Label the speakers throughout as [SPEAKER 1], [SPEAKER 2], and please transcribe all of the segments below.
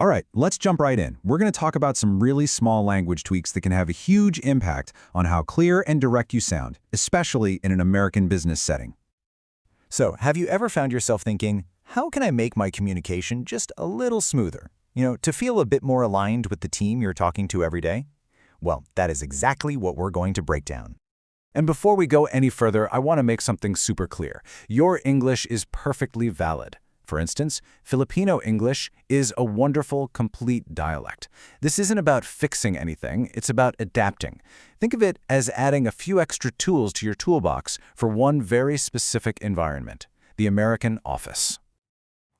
[SPEAKER 1] All right, let's jump right in. We're going to talk about some really small language tweaks that can have a huge impact on how clear and direct you sound, especially in an American business setting.
[SPEAKER 2] So, have you ever found yourself thinking, how can I make my communication just a little smoother? To feel a bit more aligned with the team you're talking to every day? Well, that is exactly what we're going to break down.
[SPEAKER 1] And before we go any further, I want to make something super clear. Your English is perfectly valid. For instance, Filipino English is a wonderful, complete dialect. This isn't about fixing anything, it's about adapting. Think of it as adding a few extra tools to your toolbox for one very specific environment, the American office.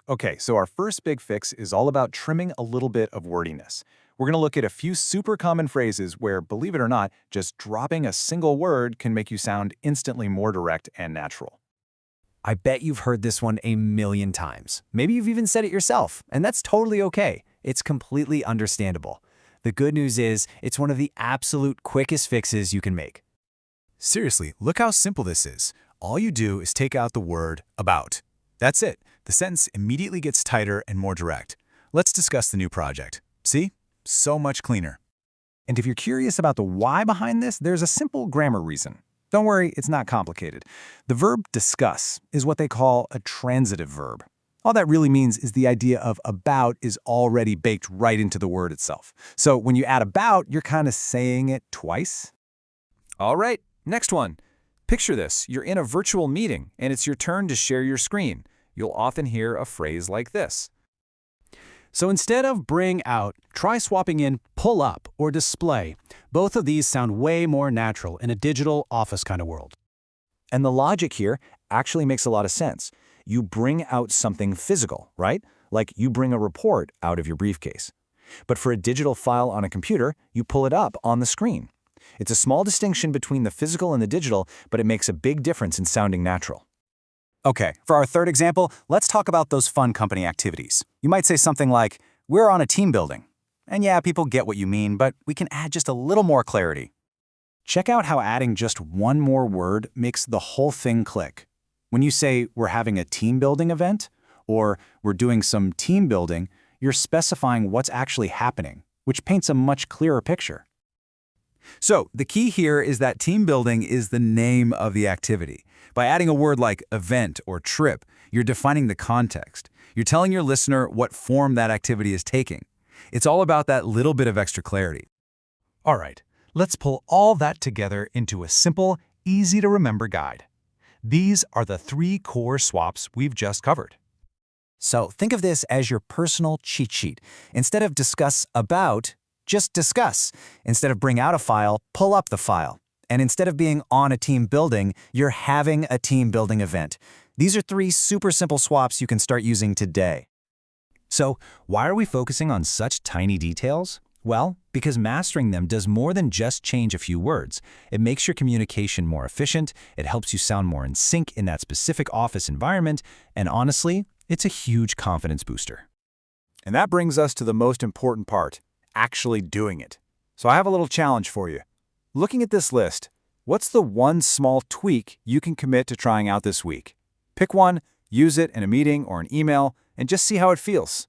[SPEAKER 2] Okay, so our first big fix is all about trimming a little bit of wordiness. We're going to look at a few super common phrases where, believe it or not, just dropping a single word can make you sound instantly more direct and natural.
[SPEAKER 3] I bet you've heard this one a million times. Maybe you've even said it yourself, and that's totally okay. It's completely understandable. The good news is, it's one of the absolute quickest fixes you can make.
[SPEAKER 1] Seriously, look how simple this is. All you do is take out the word about. That's it. The sentence immediately gets tighter and more direct. Let's discuss the new project. See? So much cleaner.
[SPEAKER 2] And if you're curious about the why behind this, there's a simple grammar reason. Don't worry, it's not complicated. The verb discuss is what they call a transitive verb. All that really means is the idea of about is already baked right into the word itself. So when you add about, you're kind of saying it twice.
[SPEAKER 3] All right, next one. Picture this. You're in a virtual meeting, and it's your turn to share your screen. You'll often hear a phrase like this. So instead of bring out, try swapping in pull up or display. Both of these sound way more natural in a digital office kind of world.
[SPEAKER 2] And the logic here actually makes a lot of sense. You bring out something physical, right? Like you bring a report out of your briefcase. But for a digital file on a computer, you pull it up on the screen. It's a small distinction between the physical and the digital, but it makes a big difference in sounding natural. Okay, for our third example, let's talk about those fun company activities. You might say something like, we're on a team building. And yeah, people get what you mean, but we can add just a little more clarity. Check out how adding just one more word makes the whole thing click. When you say we're having a team building event, or we're doing some team building, you're specifying what's actually happening, which paints a much clearer picture.
[SPEAKER 1] So the key here is that team building is the name of the activity. By adding a word like event or trip, you're defining the context. You're telling your listener what form that activity is taking. It's all about that little bit of extra clarity.
[SPEAKER 4] All right, let's pull all that together into a simple, easy-to-remember guide. These are the 3 core swaps we've just covered.
[SPEAKER 2] So think of this as your personal cheat sheet. Instead of discuss about, just discuss. Instead of bring out a file, pull up the file. And instead of being on a team building, you're having a team building event. These are 3 super simple swaps you can start using today.
[SPEAKER 3] So, why are we focusing on such tiny details? Well, because mastering them does more than just change a few words. It makes your communication more efficient, it helps you sound more in sync in that specific office environment, and honestly, it's a huge confidence booster.
[SPEAKER 2] And that brings us to the most important part, actually doing it. So I have a little challenge for you. Looking at this list, what's the one small tweak you can commit to trying out this week? Pick one, use it in a meeting or an email, and just see how it feels.